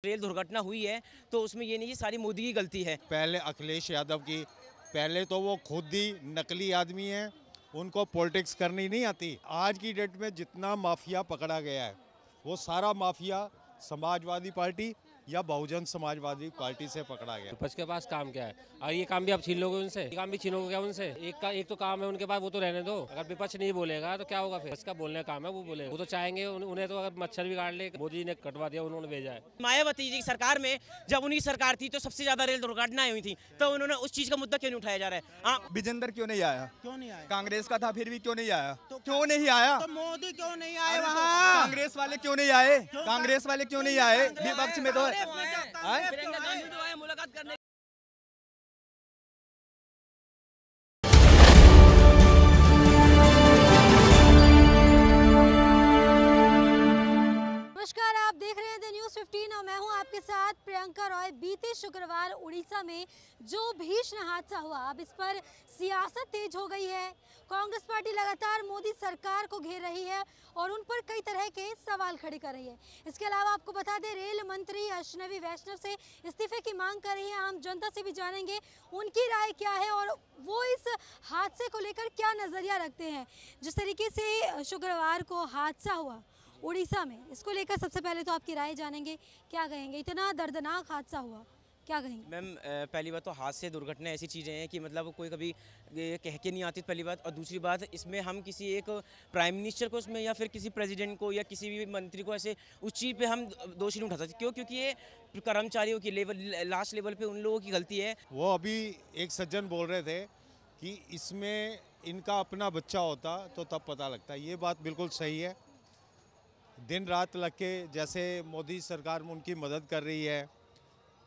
Rail दुर्घटना हुई है तो उसमें ये नहीं कि सारी मोदी की गलती है। पहले अखिलेश यादव की, पहले तो वो खुद ही नकली आदमी हैं, उनको पॉलिटिक्स करनी नहीं आती। आज की डेट में जितना माफिया पकड़ा गया है वो सारा माफिया समाजवादी पार्टी या बहुजन समाजवादी पार्टी से पकड़ा गया। विपक्ष के पास काम क्या है? और ये काम भी आप छीन लोगे उनसे, ये काम भी छीनोगे क्या उनसे? एक तो काम है उनके पास, वो तो रहने दो। अगर विपक्ष नहीं बोलेगा तो क्या होगा? फिर इसका बोलने का काम है, वो बोलेगा। वो तो चाहेंगे उन्हें तो अगर मच्छर भी काट ले, मोदी ने कटवा दिया, उन्होंने भेजा है। मायावती जी की सरकार में जब उनकी सरकार थी तो सबसे ज्यादा रेल दुर्घटनाएं हुई थी, तो उन्होंने उस चीज का मुद्दा क्यों नहीं उठाया जा रहा है? आप विजेंदर क्यों नहीं आया? क्यों नहीं आया? कांग्रेस का था फिर भी क्यों नहीं आया? तो क्यों नहीं आया? तो मोदी क्यों नहीं आए वहाँ? कांग्रेस वाले क्यों नहीं आए? कांग्रेस वाले क्यों नहीं आए? विपक्ष में तो मुलाकात करने। नमस्कार, आप देख रहे हैं द न्यूज़ 15 और मैं हूं आपके साथ प्रियंका रॉय। बीते शुक्रवार उड़ीसा में जो भीषण हादसा हुआ, अब इस पर सियासत तेज हो गई है। कांग्रेस पार्टी लगातार मोदी सरकार को घेर रही है और उन पर कई तरह के सवाल खड़े कर रही है। इसके अलावा आपको बता दें, रेल मंत्री अश्विनी वैष्णव से इस्तीफे की मांग कर रही है। हम जनता से भी जानेंगे उनकी राय क्या है और वो इस हादसे को लेकर क्या नज़रिया रखते हैं। जिस तरीके से शुक्रवार को हादसा हुआ उड़ीसा में, इसको लेकर सबसे पहले तो आपकी राय जानेंगे। क्या कहेंगे? इतना दर्दनाक हादसा हुआ, क्या कहेंगे? मैम, पहली बात तो हादसे दुर्घटना ऐसी चीज़ें हैं कि मतलब कोई कभी कह के नहीं आती, पहली बात। और दूसरी बात, इसमें हम किसी एक प्राइम मिनिस्टर को उसमें या फिर किसी प्रेसिडेंट को या किसी भी मंत्री को ऐसे उस चीज़ पे हम दोषी नहीं उठा सकते। क्यों? क्योंकि ये कर्मचारियों की लेवल, लास्ट लेवल पे उन लोगों की गलती है। वो अभी एक सज्जन बोल रहे थे कि इसमें इनका अपना बच्चा होता तो तब पता लगता। ये बात बिल्कुल सही है। दिन रात लग के जैसे मोदी सरकार में उनकी मदद कर रही है,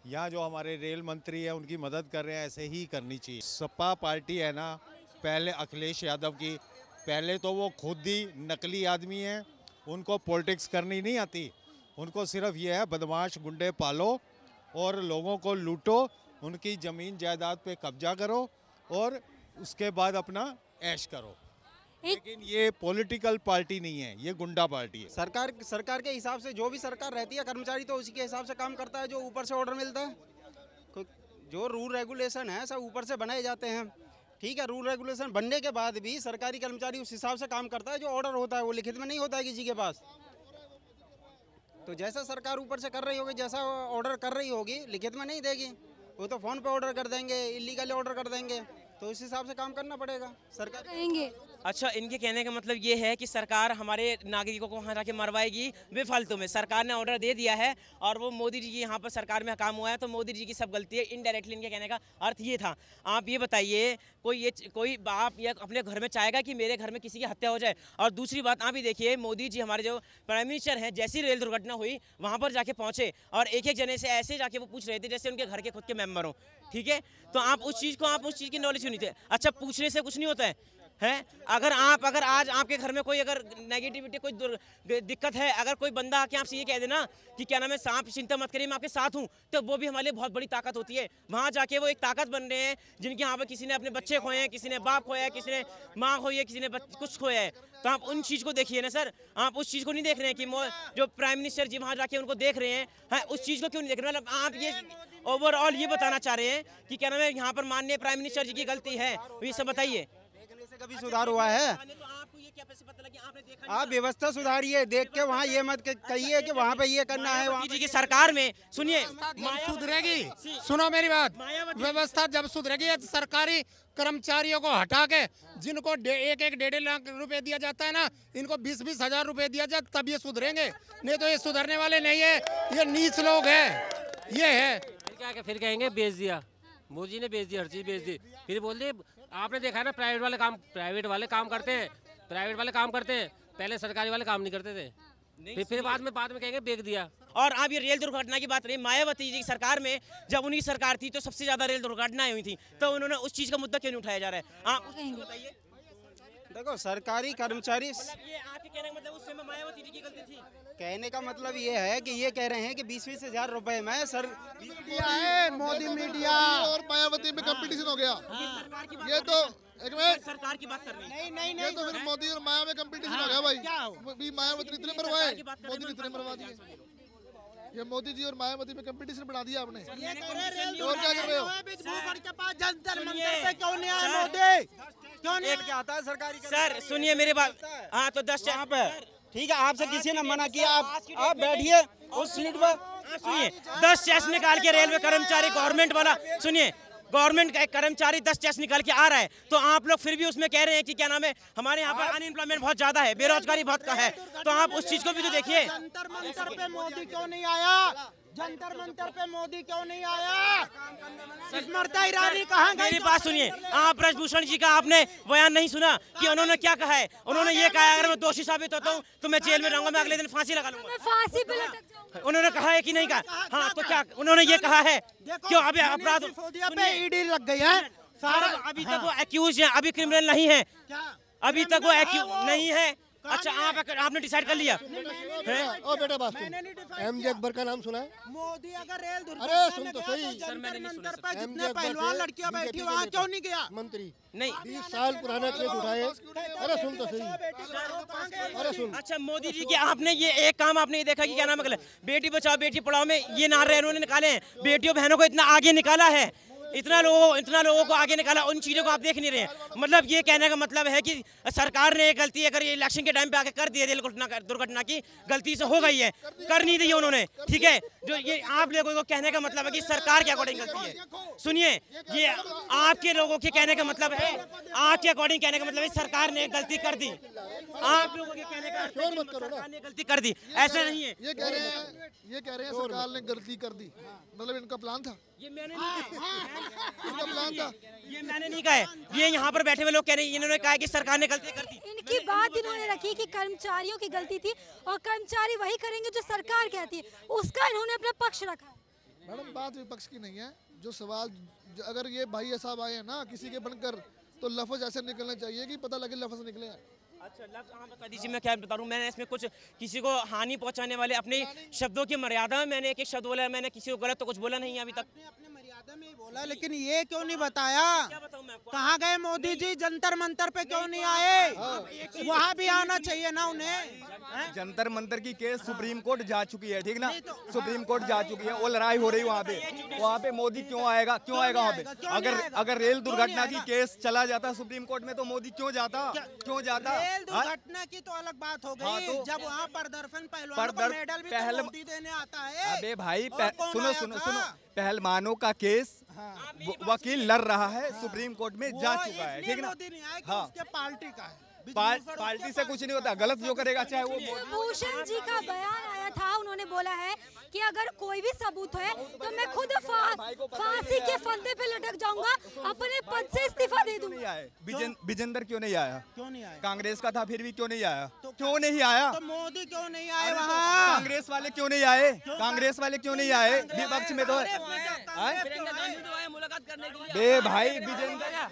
यहाँ जो हमारे रेल मंत्री हैं उनकी मदद कर रहे हैं, ऐसे ही करनी चाहिए। सपा पार्टी है ना, पहले अखिलेश यादव की, पहले तो वो खुद ही नकली आदमी हैं, उनको पॉलिटिक्स करनी नहीं आती। उनको सिर्फ ये है बदमाश गुंडे पालो और लोगों को लूटो, उनकी ज़मीन जायदाद पे कब्जा करो और उसके बाद अपना ऐश करो। लेकिन ये पॉलिटिकल पार्टी नहीं है, ये गुंडा पार्टी है। सरकार के हिसाब से जो भी सरकार रहती है, कर्मचारी तो उसी के हिसाब से काम करता है जो ऊपर से ऑर्डर मिलता है। जो रूल रेगुलेशन है सब ऊपर से बनाए जाते हैं। ठीक है, रूल रेगुलेशन बनने के बाद भी सरकारी कर्मचारी उस हिसाब से काम करता है। जो ऑर्डर होता है वो लिखित में नहीं होता है किसी के पास। तो जैसा सरकार ऊपर से कर रही होगी, जैसा ऑर्डर कर रही होगी, लिखित में नहीं देगी। वो तो फ़ोन पे ऑर्डर कर देंगे, इलीगली ऑर्डर कर देंगे। तो इस हिसाब से काम करना पड़ेगा सरकार कहेंगे। अच्छा, इनके कहने का मतलब ये है कि सरकार हमारे नागरिकों को वहाँ जाके मरवाएगी बेफालतू में। सरकार ने ऑर्डर दे दिया है और वो मोदी जी की यहाँ पर सरकार में काम हुआ है तो मोदी जी की सब गलती है। इनडायरेक्टली इनके कहने का अर्थ ये था। आप ये बताइए, कोई बाप या अपने घर में चाहेगा कि मेरे घर में किसी की हत्या हो जाए? और दूसरी बात, आप ही देखिए, मोदी जी हमारे जो प्राइम मिनिस्टर हैं, जैसी रेल दुर्घटना हुई वहाँ पर जाके पहुँचे और एक एक जने से ऐसे जाके वो पूछ रहे थे जैसे उनके घर के खुद के मेम्बर हों। ठीक है, तो आप उस चीज़ की नॉलेज क्यों नहीं थे? अच्छा, पूछने से कुछ नहीं होता है। अगर आज आपके घर में कोई अगर नेगेटिविटी, कोई दिक्कत है, अगर कोई बंदा आके आपसे ये कह देना कि क्या नाम है, सांप चिंता मत करिए मैं आपके साथ हूँ, तो वो भी हमारे लिए बहुत बड़ी ताकत होती है। वहाँ जाके वो एक ताकत बन रहे हैं जिनके यहाँ पर किसी ने अपने बच्चे खोए हैं, किसी ने बाप खोया है, किसी ने माँ खोई है, किसी ने कुछ खोया है। तो आप उन चीज़ को देखिए ना सर, आप उस चीज़ को नहीं देख रहे हैं कि जो प्राइम मिनिस्टर जी वहाँ जाके उनको देख रहे हैं, उस चीज़ को क्यों नहीं देख रहे? मतलब आप ये ओवरऑल ये बताना चाह रहे हैं कि क्या नाम है, यहाँ पर माननीय प्राइम मिनिस्टर जी की गलती है, ये सब बताइए। कभी सुधार हुआ है? तो आपको ये क्या पैसे पता लगे? आपने देखा? आप व्यवस्था सुधारिए, देख के वहाँ ये मत कहिए कि वहाँ पे ये करना है। मायावती जी की सरकार में सुनिए, सुधरेगी, सुनो मेरी बात। व्यवस्था जब सुधरेगी, सरकारी कर्मचारियों को हटा के जिनको एक 1.5 लाख रुपए दिया जाता है ना, इनको 20-20 हजार रुपए दिया जाए, तब ये सुधरेंगे। नहीं तो ये सुधरने वाले नहीं है, ये नीच लोग है। ये है फिर कहेंगे बेच दिया, मोदी ने बेच दिया, हर चीज बेच दी। फिर बोल दिए, आपने देखा है ना, प्राइवेट वाले काम करते हैं, पहले सरकारी वाले काम नहीं करते थे। फिर बाद में कहेंगे बेच दिया। और आप ये रेल दुर्घटना की बात रही, मायावती जी की सरकार में जब उनकी सरकार थी तो सबसे ज्यादा रेल दुर्घटनाएं हुई थी, तो उन्होंने उस चीज का मुद्दा क्यों नहीं उठाया जा रहा है? आप बताइए। देखो, सरकारी कर्मचारी, ये आपके कहने का मतलब उस समय मायावती जी की गलती थी? कहने का मतलब ये है कि ये कह रहे हैं कि 20-20 हजार रुपए में सर मीडिया है, मोदी मीडिया और मायावती में कंपटीशन हो गया। ये तो एक मिनट, सरकार की बात कर रही है। नहीं, ये तो फिर मोदी और माया में कंपटीशन हो गया भाई। मायावती इतने मरवाए, मोदी ने इतने मरवा दिए। ये मोदी जी और मायावती में कंपटीशन बढ़ा दिया आपने। और क्या कर रहे हो? के पास जंतर मंतर पे क्यों नहीं आए मोदी? क्यों नहीं क्या आता है सरकारी? सर सुनिए मेरी बात। हाँ तो 10 ठीक है, आपसे किसी ने मना किया? आप बैठिए उस सीट पर। सुनिए 10 चेस निकाल के रेलवे कर्मचारी गवर्नमेंट वाला, सुनिए गवर्नमेंट का एक कर्मचारी 10 चेस निकाल के आ रहा है, तो आप लोग फिर भी उसमें कह रहे हैं कि क्या नाम है, हमारे यहाँ पर अनएम्प्लॉयमेंट बहुत ज्यादा है, बेरोजगारी बहुत का है, तो आप उस चीज को भी तो देखिए। जंतर मंतर पे मोदी क्यों नहीं आया? जंतर मंतर पे मोदी क्यों नहीं आया? स्मृति ईरानी कहाँ गई? मेरी बात सुनिए, आप ब्रजभूषण जी का आपने बयान नहीं सुना कि उन्होंने क्या कहा है? उन्होंने ये कहा है अगर मैं दोषी साबित होता हूँ तो मैं जेल में रहूंगा, मैं अगले दिन फांसी लगा लूंगा। फांसी पे लटक जाऊंगा। उन्होंने कहा है कि नहीं कहा? हाँ तो क्या उन्होंने ये कहा है? क्यों अभी अपराध पे ईडी लग गई है सारा, अभी तक वो एक्यूज है, अभी क्रिमिनल नहीं है, अभी तक वो एक्यूज नहीं है। अच्छा आपने डिसाइड कर लिया? ओ बेटा बात सुन, एमजे अकबर का नाम सुना है? मोदी अगर रेल अरे सुन तो सही, जंतर मंतर पे जितने पहलवान लड़कियां बैठी वहाँ क्यों नहीं गया? मंत्री नहीं 20 साल पुराना केस उठाए। अरे सुन तो सही, अरे सुन। अच्छा मोदी जी के आपने ये एक काम आपने ये देखा कि क्या नाम है, बेटी बचाओ बेटी पढ़ाओ में ये नारे उन्होंने निकाले हैं, बेटियों बहनों को इतना आगे निकाला है, इतना लोगों को आगे निकाला, उन चीज़ों को आप देख नहीं रहे हैं। मतलब ये कहने का मतलब है कि सरकार ने गलती अगर ये इलेक्शन के टाइम पे आके कर दी है, रेल दुर्घटना की गलती से हो गई है, कर नहीं दी है उन्होंने, ठीक है। जो ये आप लोगों को कहने का मतलब है कि सरकार के अकॉर्डिंग गलती है। सुनिए ये आपके लोगों के कहने का मतलब है, आपके अकॉर्डिंग कहने का मतलब है सरकार ने गलती कर दी, आप लोगों के कहने का सरकार ने गलती कर दी, ऐसा नहीं है। ये कह रहे हैं सरकार ने गलती कर दी, मतलब इनका प्लान था? ये मैंने नहीं कहा, इनका प्लान था? ये मैंने नहीं कहा है, ये यहाँ पर बैठे हुए लोग कह रहे हैं, इन्होंने कहा कि सरकार ने गलती कर दी। इनकी बात इन्होंने रखी कि कर्मचारियों की गलती थी और कर्मचारी वही करेंगे जो सरकार कहती है, उसका इन्होंने अपना पक्ष रखा है। मैडम बात विपक्ष की नहीं है, जो सवाल अगर ये भाई साहब आए हैं ना किसी के बनकर, तो लफ्ज ऐसे निकलने चाहिए कि पता लगे लफ्ज निकले हैं। अच्छा हाँ बता दीजिए, मैं क्या बता रहा हूँ, मैंने इसमें कुछ किसी को हानि पहुंचाने वाले अपने शब्दों की मर्यादा में मैंने एक शब्द बोला, मैंने किसी को गलत तो कुछ बोला नहीं है अभी तक। अपने मर्यादा में ही बोला, लेकिन ये क्यों नहीं बताया? कहाँ गए मोदी जी? जंतर मंतर पे क्यों नहीं आए? वहाँ भी आना चाहिए ना उन्हें। जंतर मंतर की केस सुप्रीम कोर्ट जा चुकी है, ठीक ना, सुप्रीम कोर्ट जा चुकी है, वो लड़ाई हो रही वहाँ पे मोदी क्यों आएगा? वहाँ पे अगर रेल दुर्घटना की केस चला जाता सुप्रीम कोर्ट में तो मोदी क्यों जाता? रेल दुर्घटना की तो अलग बात हो गई, जब वहाँ प्रदर्शन पहलवानों को मेडल भी मोदी देने आता है। अबे भाई सुनो पहलवानों का केस वकील लड़ रहा है, सुप्रीम कोर्ट में जा चुका है, ठीक ना। हाँ पार्टी का है, पार्टी से कुछ नहीं होता, गलत जो करेगा चाहे वो। भूषण जी का बयान आया था, उन्होंने बोला है कि अगर कोई भी सबूत है तो मैं खुद फांसी के फंदे पे लटक जाऊंगा, अपने पद से इस्तीफा दे दूंगा। विजेंदर क्यों नहीं आया? क्यों नहीं आया? कांग्रेस का था फिर भी क्यों नहीं आया? क्यों नहीं आया? तो मोदी क्यों नहीं आए वहाँ? कांग्रेस वाले क्यों नहीं आए? कांग्रेस वाले क्यों नहीं आए? विपक्ष में तो बे भाई विजेंदर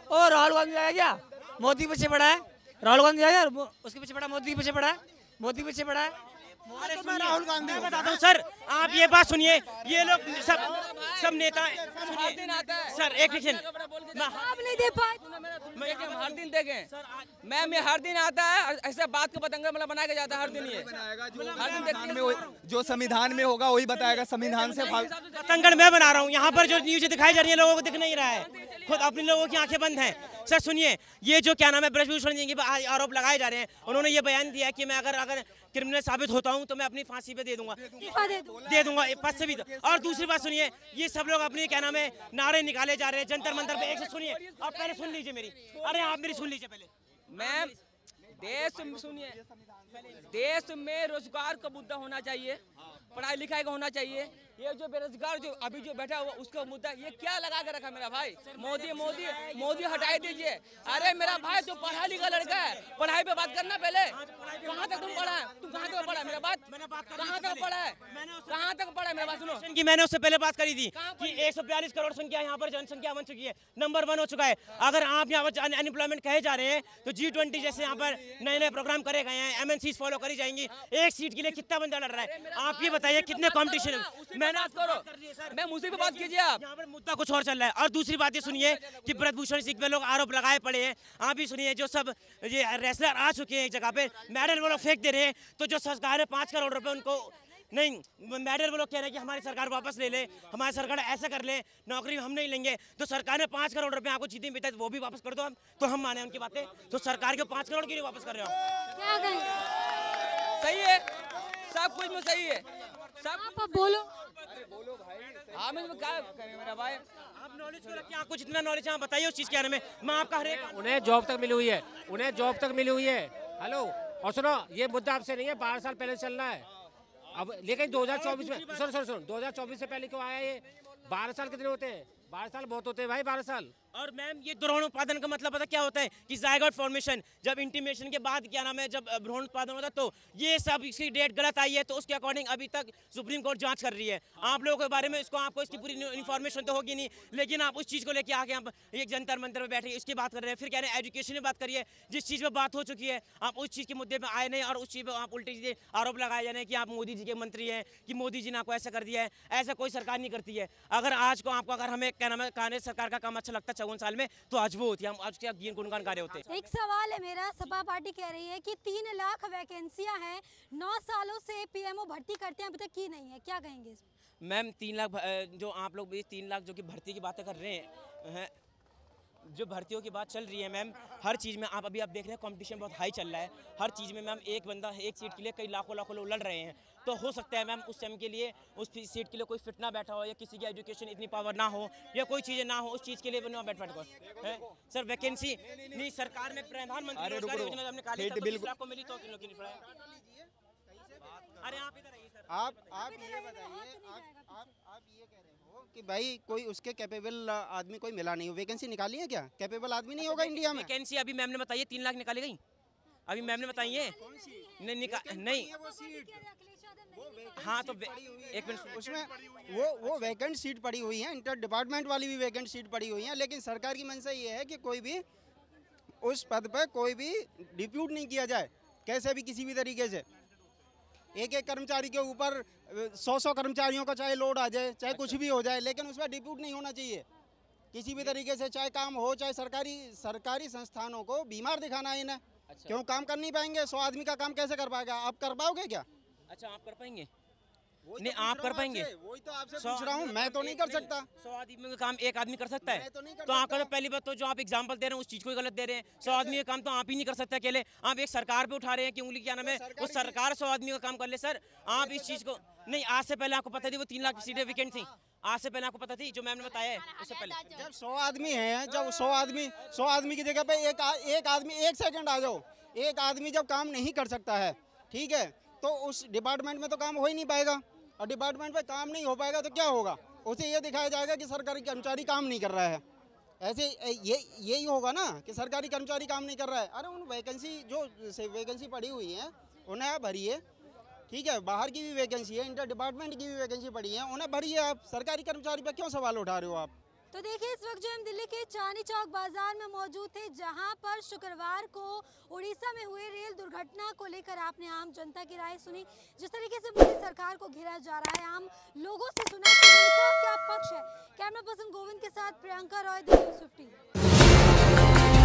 और राहुल गांधी आया क्या? मोदी पीछे पड़ा है, राहुल गांधी आया, उसके पीछे पड़ा, मोदी पीछे पड़ा है, मोदी पीछे पड़ा है। अरे तो मैं राहुल गांधी बताता हूँ सर, आप ये बात सुनिए, ये लोग सब नेता सर एक सेकंड आप नहीं दे पाए, हम हर दिन देखें मैम, ये हर दिन आता है ऐसे बात को पतंगा मतलब बना के जाता है, हर दिन ये संविधान में जो संविधान में होगा वही बताएगा, संविधान से पतंगड़ मैं बना रहा हूँ। यहाँ पर जो न्यूज दिखाई जा रही है लोगों को दिख नहीं रहा है, खुद अपने लोगों की आंखें बंद हैं। सर सुनिए, ये जो क्या नाम है ब्रजभूषण जी के आरोप लगाए जा रहे हैं, उन्होंने ये बयान दिया कि मैं अगर क्रिमिनल साबित होता हूँ तो मैं अपनी फांसी पे दे दूंगा पद से भी। और दूसरी बात सुनिए, ये सब लोग अपने क्या नाम है नारे निकाले जा रहे हैं जंतर मंतर पे। एक से सुनिए, आप पहले सुन लीजिए मेरी, अरे आप मेरी सुन लीजिए पहले। मैम सुनिए, देश में रोजगार का मुद्दा होना चाहिए, पढ़ाई लिखाई का होना चाहिए। ये जो बेरोजगार जो अभी जो बैठा हुआ उसका मुद्दा ये क्या लगा के रखा मेरा भाई? मोदी हटाई दीजिए। अरे मेरा भाई तो पढ़ा लिखा लड़का है, पढ़ाई पे बात करना पहले। कहाँ तक तुम पढ़ा है? तुम कहाँ तक पढ़ा? मेरा बात कहाँ तक पढ़ा है? कहाँ तक पढ़ा है? मेरा बात सुनो कि मैंने उससे पहले बात करी थी कि 142 करोड़ संख्या यहाँ पर जनसंख्या बन चुकी है, नंबर 1 हो चुका है। अगर आप यहाँ पर अनएम्प्लॉयमेंट कहे जा रहे हैं तो G20 जैसे यहाँ पर नए प्रोग्राम करे गए हैं, MNCs फॉलो करी जाएंगी। एक सीट के लिए कितना बंदा लड़ रहा है, आप ये बताइए कितने कॉम्पिटिशन है। मैंने मैं मुझे पे बात कीजिए, आप यहाँ पर मुद्दा कुछ और चल रहा है। और दूसरी बात ये सुनिए कि ब्रजभूषण सिंह पे लोग आरोप लगाए पड़े हैं। आप भी सुनिए, जो सब ये रेसलर आ चुके हैं एक जगह पे, मेडल वो लोग फेंक दे रहे हैं, तो जो सरकार है 5 करोड़ रुपए उनको नहीं मैडर वो लोग कह रहे हैं कि हमारी सरकार वापस ले ले, हमारी सरकार ऐसा कर ले, नौकरी हम नहीं लेंगे। तो सरकार ने 5 करोड़ रुपए आपको जितनी भी वो भी वापस कर दो, हम तो हम माने उनकी बातें। तो सरकार के 5 करोड़ की नहीं वापस कर रहे हो, क्या कहें? सही है, सब कुछ में सही है, सब। आप बोलो। हाँ मैं क्या करें मेरा भाई, आप नॉलेज को रखिए, आपको जितना नॉलेज है आप बताइए उस चीज़ के बारे में। मैं आपका हर एक उन्हें जॉब तक मिली हुई है, उन्हें जॉब तक मिली हुई है। हेलो, और सुनो, ये मुद्दा आपसे नहीं है, 12 साल पहले चल रहा है अब। लेकिन 2024 में सुनो 2024 से पहले क्यों आया ये? 12 साल कितने होते हैं? 12 साल बहुत होते हैं भाई, 12 साल। और मैम ये भ्रूण उत्पादन का मतलब पता क्या होता है कि जायगोट फॉर्मेशन, जब इंटीमेशन के बाद क्या नाम है, जब भ्रूण उत्पादन होता है, तो ये सब इसकी डेट गलत आई है, तो उसके अकॉर्डिंग अभी तक सुप्रीम कोर्ट जांच कर रही है। आप लोगों के बारे में इसको आपको इसकी पूरी इन्फॉर्मेशन तो होगी नहीं, लेकिन आप उस चीज़ को लेके आके आप एक जंतर मंतर में बैठे इसकी बात कर रहे हैं, फिर कह रहे हैं एजुकेशन में बात करिए। जिस चीज़ पर बात हो चुकी है आप उस चीज़ के मुद्दे पर आए नहीं, और उस चीज़ पर आप उल्टी चीज़ें आरोप लगाए जा रहे हैं कि आप मोदी जी के मंत्री हैं, कि मोदी जी ने आपको ऐसा कर दिया है। ऐसा कोई सरकार नहीं करती है। अगर आज को आपको अगर हमें क्या नाम है कांग्रेस सरकार का काम अच्छा लगता 54 साल में, तो आज वो होती है, हम आज क्या गुणगान गा रहे होते। एक सवाल है मेरा, सपा पार्टी कह रही है कि 3 लाख वैकेंसियां हैं, 9 सालों से पीएमओ भर्ती करते हैं, अभी तक की नहीं है, क्या कहेंगे? मैम 3 लाख जो आप लोग भी 3 लाख जो कि भर्ती की बातें कर रहे हैं, जो भर्तियों की बात चल रही है मैम, हर चीज़ में आप देख रहे हैं कंपटीशन बहुत हाई चल रहा है। हर चीज़ में मैम एक बंदा एक सीट के लिए कई लाखों लोग लड़ रहे हैं। तो हो सकता है मैम उस टाइम के लिए उस सीट के लिए कोई फिट ना बैठा हो, या किसी की एजुकेशन इतनी पावर ना हो, या कोई चीज़ें ना हो, उस चीज़ के लिए ना बैठ है। सर वैकेंसी नहीं, सरकार ने प्रधानमंत्री रोजगार योजना हमने काली को मिली तो किन लोग नहीं पड़ा। अरे आप इधर आइए सर। आप ये बताइए, आप ये कह रहे हो कि भाई कोई उसके कैपेबल आदमी कोई मिला नहीं हो, वैकेंसी निकाली है क्या? कैपेबल आदमी नहीं होगा इंडिया में? वैकेंसी अभी मैम ने बताइए 3 लाख निकाली गई, अभी मैम ने बताई है नहीं। हाँ तो एक मिनट, उसमें वो वैकेंट सीट पड़ी हुई है, इंटर डिपार्टमेंट वाली भी वैकेंट सीट पड़ी हुई है, लेकिन सरकार की मंशा ये है कि कोई भी उस पद पर कोई भी डिप्यूट नहीं किया जाए, कैसे भी किसी भी तरीके से। एक कर्मचारी के ऊपर 100 कर्मचारियों का चाहे लोड आ जाए, चाहे कुछ भी हो जाए, लेकिन उसमें डिप्यूट नहीं होना चाहिए किसी भी तरीके से, चाहे काम हो, चाहे सरकारी संस्थानों को बीमार दिखाना है इन्हें। क्यों काम कर नहीं पाएंगे? 100 आदमी का काम कैसे कर पाएगा? आप कर पाओगे क्या? अच्छा आप कर पाएंगे? नहीं आप कर पाएंगे? वही तो आपसे पूछ रहा हूँ, मैं तो नहीं कर सकता। 100 आदमी का काम एक आदमी कर सकता है? तो आप पहली बात तो जो आप एग्जांपल दे रहे हैं उस चीज को गलत दे रहे हैं। 100 आदमी का काम तो आप ही नहीं कर सकते अकेले, आप एक सरकार पे उठा रहे हैं कि उंगली क्या नाम है, वो सरकार 100 आदमी का काम कर ले। सर आप इस चीज को नहीं, आज से पहले आपको पता थी वो 3 लाख सीटें वैकेंट थी? आज से पहले आपको पता थी? जो मैम ने बताया है उससे पहले। जब 100 आदमी है, जब 100 आदमी की जगह पे एक आदमी, 1 सेकंड आ जाओ, एक आदमी जब काम नहीं कर सकता है, ठीक है, तो उस डिपार्टमेंट में तो काम हो ही नहीं पाएगा, और डिपार्टमेंट पे काम नहीं हो पाएगा तो क्या होगा? उसे ये दिखाया जाएगा कि सरकारी कर्मचारी काम नहीं कर रहा है। ऐसे यही होगा ना कि सरकारी कर्मचारी काम नहीं कर रहा है। अरे उन वैकेंसी पड़ी हुई है उन्हें आप भरिए, ठीक है, बाहर की भी वैकेंसी है, इंटर डिपार्टमेंट की भी वैकेंसी पड़ी है, उन्हें भरिए। आप सरकारी कर्मचारी पर क्यों सवाल उठा रहे हो आप? तो देखिए इस वक्त जो हम दिल्ली के चांदनी चौक बाजार में मौजूद थे, जहां पर शुक्रवार को उड़ीसा में हुए रेल दुर्घटना को लेकर आपने आम जनता की राय सुनी। जिस तरीके से मोदी सरकार को घेरा जा रहा है, आम लोगों से सुना कि उनका क्या पक्ष है। कैमरा पर्सन गोविंद के साथ प्रियंका रॉय, न्यूज़ 15।